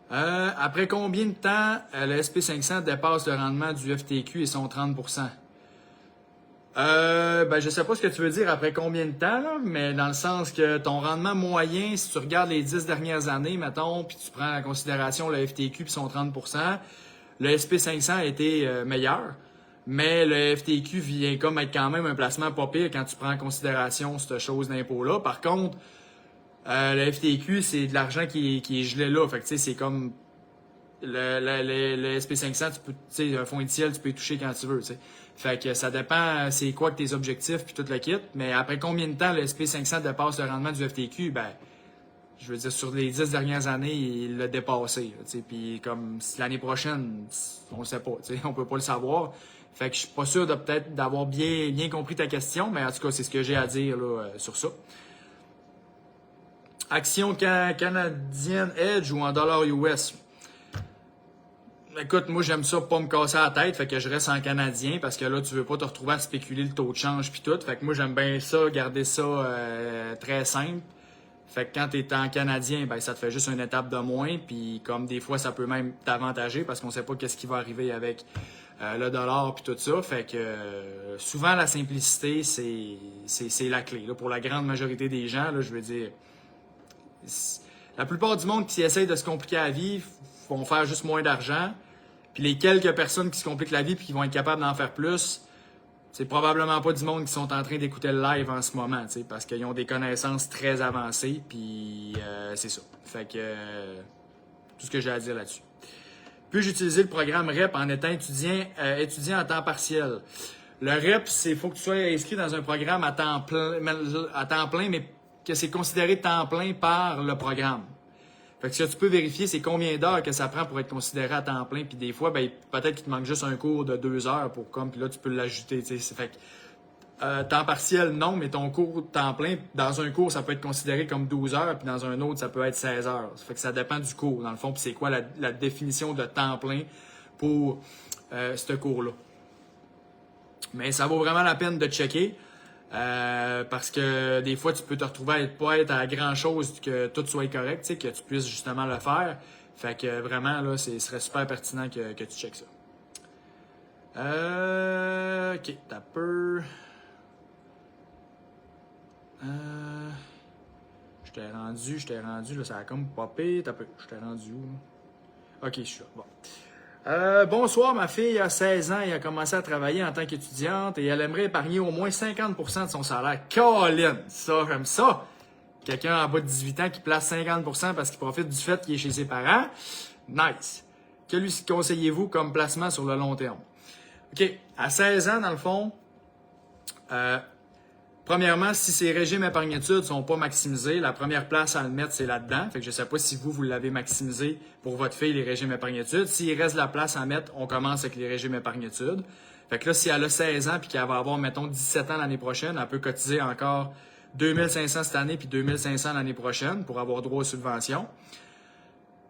Après combien de temps le SP500 dépasse le rendement du FTQ et son 30%? Je sais pas ce que tu veux dire après combien de temps, là, mais dans le sens que ton rendement moyen, si tu regardes les 10 dernières années, mettons, puis tu prends en considération le FTQ et son 30%, le SP500 a été meilleur, mais le FTQ vient comme être quand même un placement pas pire quand tu prends en considération cette chose d'impôt-là. Par contre, le FTQ, c'est de l'argent qui est gelé là. Fait que tu sais, c'est comme le SP500, tu peux, tu sais, un fonds initial, tu peux y toucher quand tu veux, tu sais. Fait que ça dépend c'est quoi que tes objectifs puis tout le kit. Mais après combien de temps le SP500 dépasse le rendement du FTQ, ben, je veux dire, sur les 10 dernières années, il l'a dépassé. Puis comme l'année prochaine, on ne sait pas, on peut pas le savoir. Fait que je suis pas sûr de peut-être d'avoir bien compris ta question, mais en tout cas, c'est ce que j'ai à dire là, sur ça. Action canadienne Edge ou en dollars US? Écoute, moi j'aime ça pas me casser la tête, fait que je reste en canadien parce que là tu veux pas te retrouver à spéculer le taux de change puis tout. Fait que moi j'aime bien ça, garder ça très simple. Fait que quand t'es en canadien, ben ça te fait juste une étape de moins, puis comme des fois ça peut même t'avantager parce qu'on sait pas qu'est-ce qui va arriver avec le dollar puis tout ça. Fait que souvent la simplicité c'est la clé. Là, pour la grande majorité des gens, là, je veux dire, la plupart du monde qui essaye de se compliquer la vie vont faire juste moins d'argent. Puis les quelques personnes qui se compliquent la vie et qui vont être capables d'en faire plus, c'est probablement pas du monde qui sont en train d'écouter le live en ce moment, parce qu'ils ont des connaissances très avancées, puis c'est ça. Fait que tout ce que j'ai à dire là-dessus. Puis-je utiliser le programme REP en étant étudiant à temps partiel? Le REP, c'est faut que tu sois inscrit dans un programme à temps plein, mais que c'est considéré temps plein par le programme. Fait que ce que tu peux vérifier, c'est combien d'heures que ça prend pour être considéré à temps plein. Puis des fois, ben, peut-être qu'il te manque juste un cours de 2 heures pour comme, puis là, tu peux l'ajouter. Fait que temps partiel, non, mais ton cours temps plein, dans un cours, ça peut être considéré comme 12 heures, puis dans un autre, ça peut être 16 heures. Fait que ça dépend du cours, dans le fond, puis c'est quoi la définition de temps plein pour ce cours-là. Mais ça vaut vraiment la peine de checker. Parce que des fois, tu peux te retrouver à pas être à grand chose que tout soit correct, que tu puisses justement le faire. Fait que vraiment, là, ce serait super pertinent que tu checkes ça. Ok, t'as peur. Je t'ai rendu, là, ça a comme popé. T'as peur. Je t'ai rendu où? Ok, je suis là. Bon. Bonsoir, ma fille a 16 ans et a commencé à travailler en tant qu'étudiante et elle aimerait épargner au moins 50% de son salaire. Colin, ça, j'aime ça! Quelqu'un en bas de 18 ans qui place 50% parce qu'il profite du fait qu'il est chez ses parents. Nice! Que lui conseillez-vous comme placement sur le long terme? OK, à 16 ans, dans le fond, premièrement, si ces régimes épargne-études ne sont pas maximisés, la première place à le mettre, c'est là-dedans. Fait que je ne sais pas si vous l'avez maximisé pour votre fille, les régimes épargne-études. S'il reste de la place à mettre, on commence avec les régimes épargne-études. Fait que là, si elle a 16 ans et qu'elle va avoir, mettons, 17 ans l'année prochaine, elle peut cotiser encore 2500 cette année puis 2500 l'année prochaine pour avoir droit aux subventions.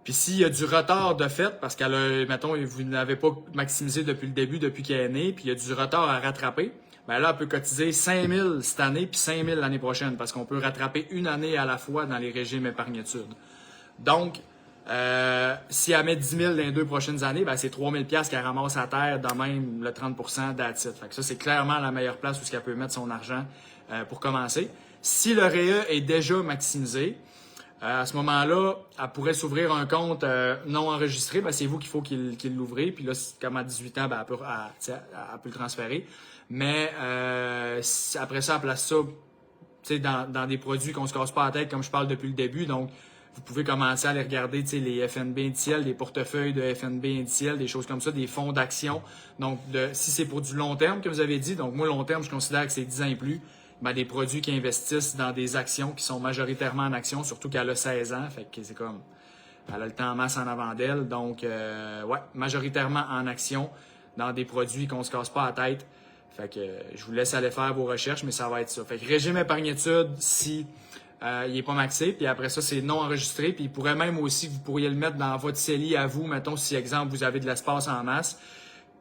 Puis s'il y a du retard de fait, parce qu'elle a, mettons, vous n'avez pas maximisé depuis le début, depuis qu'elle est née, puis il y a du retard à rattraper, ben là, elle peut cotiser 5 000 cette année puis 5 000 l'année prochaine parce qu'on peut rattraper une année à la fois dans les régimes épargne-études. Donc, si elle met 10 000 dans les 2 prochaines années, ben c'est 3 000 qu'elle ramasse à terre, dans même le 30% that's it. Fait que ça, c'est clairement la meilleure place où elle peut mettre son argent pour commencer. Si le REE est déjà maximisé, à ce moment-là, elle pourrait s'ouvrir un compte non enregistré. Ben, c'est vous qu'il faut qu'il l'ouvrez. Puis là, comme à 18 ans, ben, elle peut le transférer. Mais après ça, elle place ça dans des produits qu'on ne se casse pas la tête, comme je parle depuis le début. Donc, vous pouvez commencer à aller regarder les FNB indiciels, les portefeuilles de FNB indiciels, des choses comme ça, des fonds d'action. Donc, si c'est pour du long terme que vous avez dit, donc moi, long terme, je considère que c'est 10 ans et plus, ben, des produits qui investissent dans des actions qui sont majoritairement en actions, surtout qu'elle a 16 ans. Fait que c'est comme, elle a le temps en masse en avant d'elle. Donc, ouais, majoritairement en actions, dans des produits qu'on ne se casse pas la tête. Fait que je vous laisse aller faire vos recherches, mais ça va être ça. Fait que régime épargne-études, si il n'est pas maxé, puis après ça, c'est non enregistré, puis il pourrait même aussi, vous pourriez le mettre dans votre CELI à vous, mettons, si, exemple, vous avez de l'espace en masse,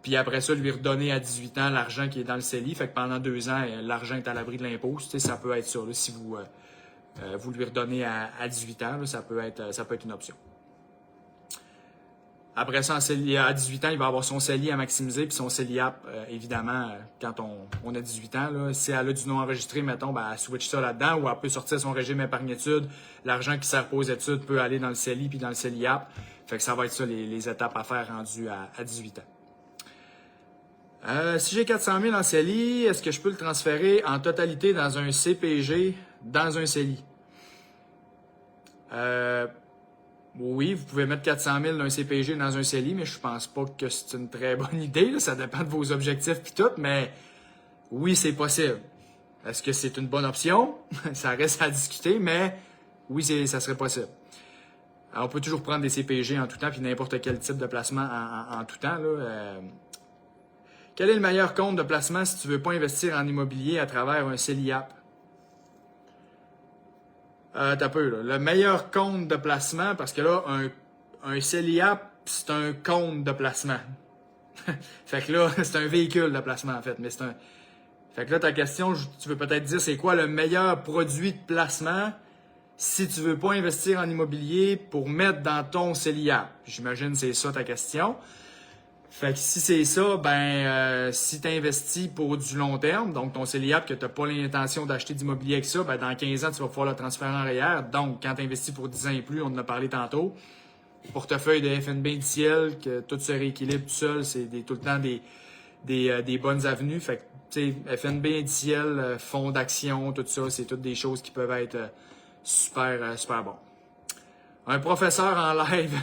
puis après ça, lui redonner à 18 ans l'argent qui est dans le CELI, fait que pendant 2 ans, l'argent est à l'abri de l'impôt. Tu sais, ça peut être ça, là, si vous lui redonnez à 18 ans, là, ça peut être une option. Après ça, à 18 ans, il va avoir son CELI à maximiser, puis son CELIAP, évidemment, quand on a 18 ans. Là, si elle a du non enregistré, mettons, ben, elle switch ça là-dedans, ou elle peut sortir son régime épargne-études. L'argent qui sert pas aux études peut aller dans le CELI puis dans le CELIAP. Fait que ça va être ça, les étapes à faire rendues à 18 ans. Si j'ai 400 000 en CELI, est-ce que je peux le transférer en totalité dans un CPG, dans un CELI? Oui, vous pouvez mettre 400 000 d'un CPG dans un CELI, mais je pense pas que c'est une très bonne idée. Là. Ça dépend de vos objectifs puis tout, mais oui, c'est possible. Est-ce que c'est une bonne option? Ça reste à discuter, mais oui, ça serait possible. Alors, on peut toujours prendre des CPG en tout temps, puis n'importe quel type de placement en tout temps. Là. Quel est le meilleur compte de placement si tu ne veux pas investir en immobilier à travers un CELIAP? T'as peu, là. Le meilleur compte de placement, parce que là, un CELIAP, c'est un compte de placement. Fait que là, c'est un véhicule de placement, en fait. Mais c'est un. Fait que là, ta question, tu veux peut-être dire c'est quoi le meilleur produit de placement si tu veux pas investir en immobilier pour mettre dans ton CELIAP. J'imagine que c'est ça ta question. Fait que si c'est ça, si tu investis pour du long terme, donc ton CELIAP que tu n'as pas l'intention d'acheter d'immobilier avec ça, ben dans 15 ans, tu vas pouvoir le transférer en arrière. Donc, quand tu investis pour 10 ans et plus, on en a parlé tantôt, portefeuille de FNB indiciel, que tout se rééquilibre tout seul, c'est tout le temps des bonnes avenues. Fait que, tu sais, FNB indiciel, fonds d'action, tout ça, c'est toutes des choses qui peuvent être super bons. Un professeur en live.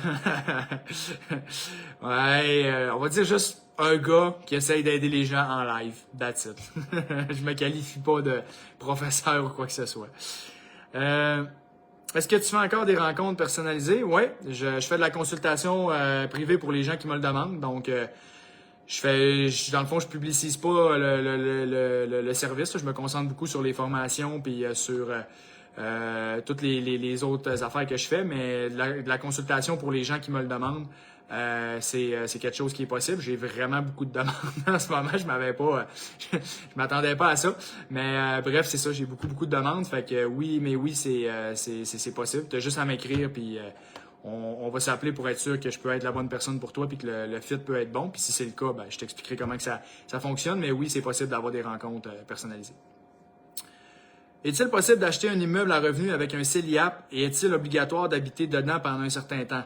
Ouais, on va dire juste un gars qui essaye d'aider les gens en live. That's it. Je me qualifie pas de professeur ou quoi que ce soit. Est-ce que tu fais encore des rencontres personnalisées? Oui, je fais de la consultation privée pour les gens qui me le demandent. Donc, dans le fond, je publicise pas le service. Je me concentre beaucoup sur les formations puis sur toutes les autres affaires que je fais, mais de la consultation pour les gens qui me le demandent, c'est quelque chose qui est possible. J'ai vraiment beaucoup de demandes en ce moment. Je m'attendais pas à ça. Mais bref, c'est ça, j'ai beaucoup de demandes. Fait que oui, c'est possible. Tu as juste à m'écrire, puis on va s'appeler pour être sûr que je peux être la bonne personne pour toi, puis que le fit peut être bon. Puis si c'est le cas, je t'expliquerai comment que ça fonctionne. Mais oui, c'est possible d'avoir des rencontres personnalisées. Est-il possible d'acheter un immeuble à revenu avec un CELIAP et est-il obligatoire d'habiter dedans pendant un certain temps?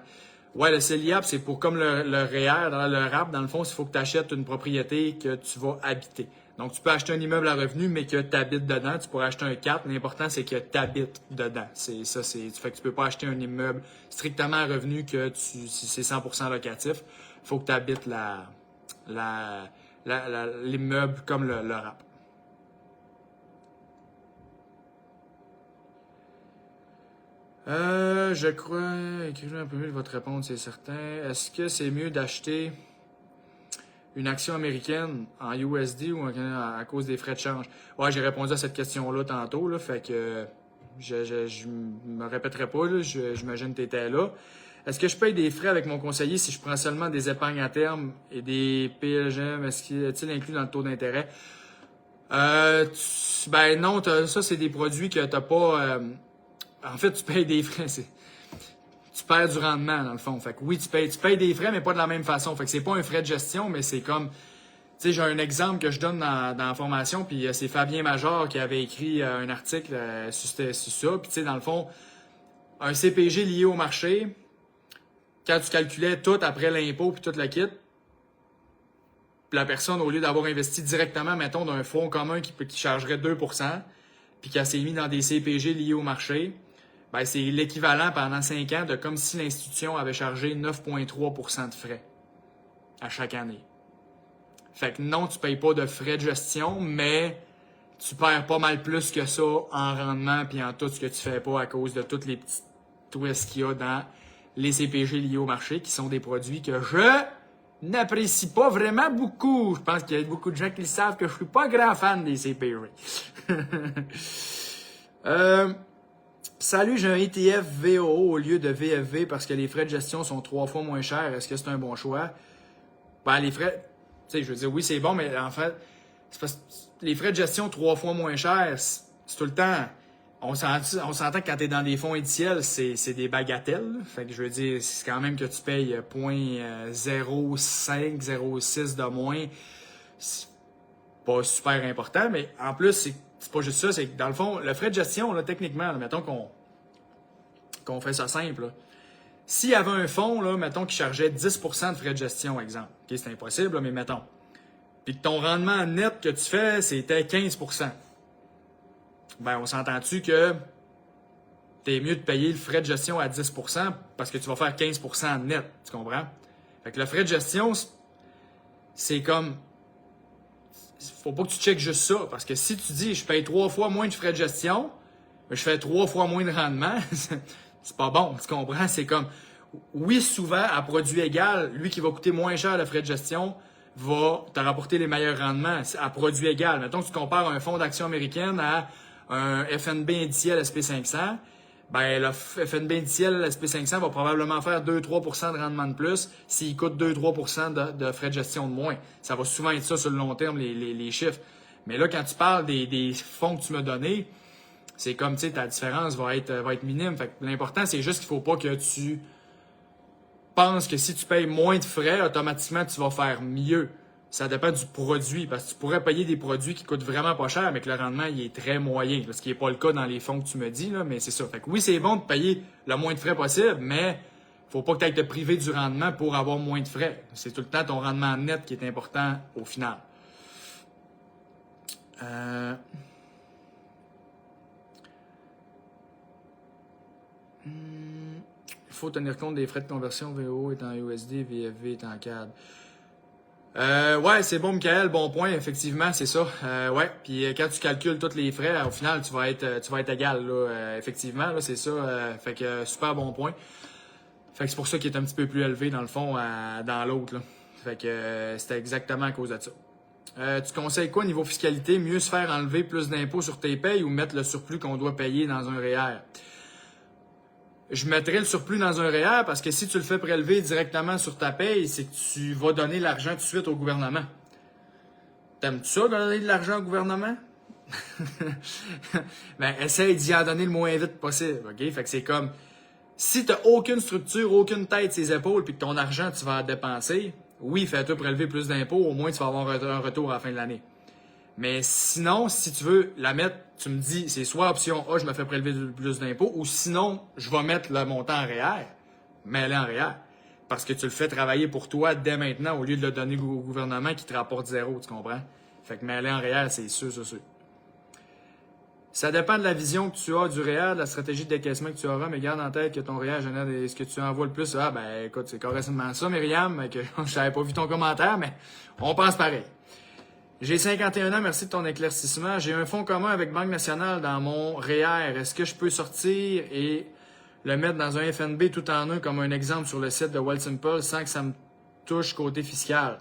Ouais, le CELIAP, c'est pour comme le REER, le RAP, dans le fond, il faut que tu achètes une propriété que tu vas habiter. Donc, tu peux acheter un immeuble à revenu, mais que tu habites dedans. Tu pourrais acheter un 4. L'important, c'est que tu habites dedans. Fait que tu peux pas acheter un immeuble strictement à revenu si c'est 100% locatif. Il faut que tu habites l'immeuble comme le RAP. Je crois, écrivez un peu mieux votre réponse, c'est certain. Est-ce que c'est mieux d'acheter une action américaine en USD ou à cause des frais de change? Ouais, j'ai répondu à cette question-là tantôt, là, fait que je me répéterai pas, là, j'imagine que tu étais là. Est-ce que je paye des frais avec mon conseiller si je prends seulement des épargnes à terme et des PLGM? Est-il inclus dans le taux d'intérêt? Non, ça, c'est des produits que tu n'as pas... En fait, tu payes des frais, tu perds du rendement, dans le fond. Fait que oui, tu payes des frais, mais pas de la même façon. Fait que c'est pas un frais de gestion, mais c'est comme... Tu sais, j'ai un exemple que je donne dans la formation, puis c'est Fabien Major qui avait écrit un article sur ça. Puis tu sais, dans le fond, un CPG lié au marché, quand tu calculais tout après l'impôt puis tout le kit, la personne, au lieu d'avoir investi directement, mettons, d'un fonds commun qui chargerait 2%, puis qu'elle s'est mis dans des CPG liés au marché, c'est l'équivalent pendant 5 ans de comme si l'institution avait chargé 9,3% de frais à chaque année. Fait que non, tu ne payes pas de frais de gestion, mais tu perds pas mal plus que ça en rendement puis en tout ce que tu fais pas à cause de tous les petits twists qu'il y a dans les CPG liés au marché, qui sont des produits que je n'apprécie pas vraiment beaucoup. Je pense qu'il y a beaucoup de gens qui le savent que je suis pas grand fan des CPG. Salut, j'ai un ETF VOO au lieu de VFV parce que les frais de gestion sont 3 fois moins chers. Est-ce que c'est un bon choix? Les frais, tu sais, je veux dire, oui, c'est bon, mais en fait, c'est parce que les frais de gestion 3 fois moins chers, c'est tout le temps On s'entend que quand tu es dans des fonds indiciels, c'est des bagatelles. Là. Fait que je veux dire, c'est quand même que tu payes 0,05, 0,6 de moins. C'est pas super important, mais en plus, c'est pas juste ça. C'est que dans le fond, le frais de gestion, là, techniquement, là, mettons qu'on fait ça simple. Là. S'il y avait un fonds, là, mettons, qui chargeait 10% de frais de gestion, exemple. OK, c'est impossible, là, mais mettons. Puis que ton rendement net que tu fais, c'était 15%. Ben, on s'entend-tu que t'es mieux de payer le frais de gestion à 10% parce que tu vas faire 15% net, tu comprends? Fait que le frais de gestion, c'est comme... Faut pas que tu checkes juste ça, parce que si tu dis je paye 3 fois moins de frais de gestion, je fais 3 fois moins de rendement, c'est pas bon, tu comprends? C'est comme, oui, souvent, à produit égal, lui qui va coûter moins cher le frais de gestion va te rapporter les meilleurs rendements à produit égal. Mettons que tu compares un fonds d'action américaine à un FNB indiciel SP500, ben le FNB indiciel SP500 va probablement faire 2-3% de rendement de plus s'il coûte 2-3% de frais de gestion de moins. Ça va souvent être ça sur le long terme, les chiffres. Mais là, quand tu parles des fonds que tu m'as donnés, c'est comme, tu sais, ta différence va être minime. Fait que l'important, c'est juste qu'il faut pas que tu penses que si tu payes moins de frais, automatiquement, tu vas faire mieux. Ça dépend du produit, parce que tu pourrais payer des produits qui coûtent vraiment pas cher, mais que le rendement il est très moyen, ce qui n'est pas le cas dans les fonds que tu me dis, là, mais c'est ça. Fait que oui, c'est bon de payer le moins de frais possible, mais faut pas que tu ailles te priver du rendement pour avoir moins de frais. C'est tout le temps ton rendement net qui est important au final. Il faut tenir compte des frais de conversion. VO est en USD, VFV est en CAD. Ouais, c'est bon, Michael, bon point, effectivement, c'est ça. Ouais, puis quand tu calcules tous les frais, au final, tu vas être égal, là, effectivement, là, c'est ça. Fait que super bon point. Fait que c'est pour ça qu'il est un petit peu plus élevé, dans le fond, dans l'autre, là. Fait que c'était exactement à cause de ça. Tu conseilles quoi niveau fiscalité? Mieux se faire enlever plus d'impôts sur tes payes ou mettre le surplus qu'on doit payer dans un REER? Je mettrais le surplus dans un REER parce que si tu le fais prélever directement sur ta paye, c'est que tu vas donner l'argent tout de suite au gouvernement. T'aimes-tu ça, donner de l'argent au gouvernement? Ben, essaye d'y en donner le moins vite possible, OK? Fait que c'est comme, si t'as aucune structure, aucune tête, ses épaules, puis que ton argent, tu vas dépenser, oui, fais-toi prélever plus d'impôts, au moins tu vas avoir un retour à la fin de l'année. Mais sinon, si tu veux la mettre, tu me dis, c'est soit option A, je me fais prélever plus d'impôts, ou sinon, je vais mettre le montant en REER, mets-le en REER. Parce que tu le fais travailler pour toi dès maintenant, au lieu de le donner au gouvernement qui te rapporte zéro, tu comprends? Fait que mets-le en REER, c'est sûr, c'est sûr. Ça dépend de la vision que tu as du REER, de la stratégie de décaissement que tu auras, mais garde en tête que ton REER génère ce que tu envoies le plus. Ah, ben écoute, c'est carrément ça, Myriam, que je n'avais pas vu ton commentaire, mais on pense pareil. J'ai 51 ans, merci de ton éclaircissement. J'ai un fonds commun avec Banque Nationale dans mon REER. Est-ce que je peux sortir et le mettre dans un FNB tout en un comme un exemple sur le site de Wealthsimple sans que ça me touche côté fiscal?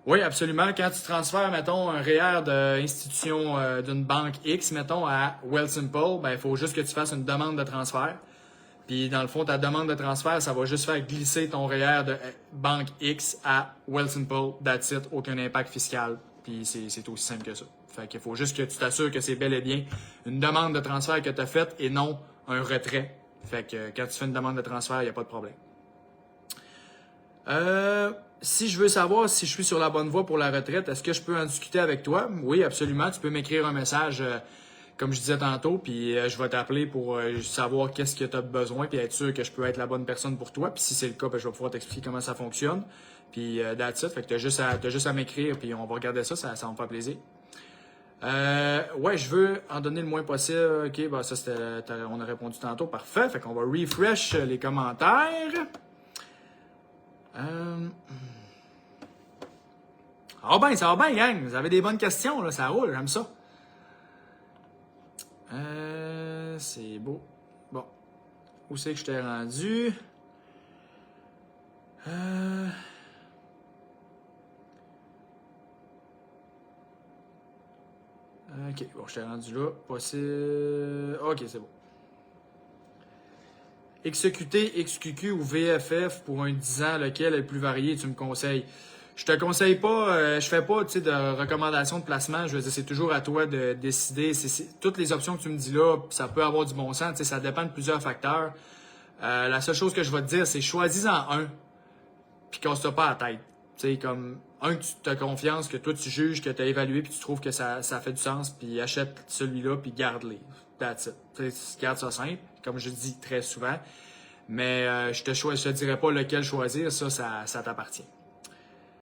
Oui, absolument. Quand tu transfères, mettons, un REER d'institution d'une banque X, mettons, à Wealthsimple, ben, il faut juste que tu fasses une demande de transfert. Puis, dans le fond, ta demande de transfert, ça va juste faire glisser ton REER de banque X à Wealthsimple. That's it. Aucun impact fiscal. Puis c'est aussi simple que ça. Fait qu'il faut juste que tu t'assures que c'est bel et bien une demande de transfert que tu as faite et non un retrait. Fait que quand tu fais une demande de transfert, il n'y a pas de problème. Si je veux savoir si je suis sur la bonne voie pour la retraite, est-ce que je peux en discuter avec toi? Oui, absolument. Tu peux m'écrire un message, comme je disais tantôt, puis je vais t'appeler pour savoir qu'est-ce que tu as besoin, puis être sûr que je peux être la bonne personne pour toi. Puis si c'est le cas, ben, je vais pouvoir t'expliquer comment ça fonctionne. Puis that's it. Fait que t'as juste à m'écrire, puis on va regarder ça, ça va me faire plaisir. Ouais, je veux en donner le moins possible. OK, bah ça, on a répondu tantôt. Parfait. Fait qu'on va refresh les commentaires. Ça va bien, gang. Vous avez des bonnes questions, là. Ça roule, j'aime ça. C'est beau. Bon. Où c'est que je t'ai rendu? OK, bon, je t'ai rendu là. Possible. OK, c'est bon. XQT, XQQ ou VFF pour un 10 ans, lequel est le plus varié, tu me conseilles? Je te conseille pas, je fais pas de recommandations de placement. Je veux dire, c'est toujours à toi de décider. Toutes les options que tu me dis là, ça peut avoir du bon sens. Ça dépend de plusieurs facteurs. La seule chose que je vais te dire, c'est choisis-en un, puis casse-toi pas la tête. Comme un que tu as confiance, que toi tu juges, que tu as évalué, puis tu trouves que ça fait du sens, puis achète celui-là, puis garde-les. That's it. Garde ça simple, comme je dis très souvent. Mais je te dirais pas lequel choisir, ça t'appartient.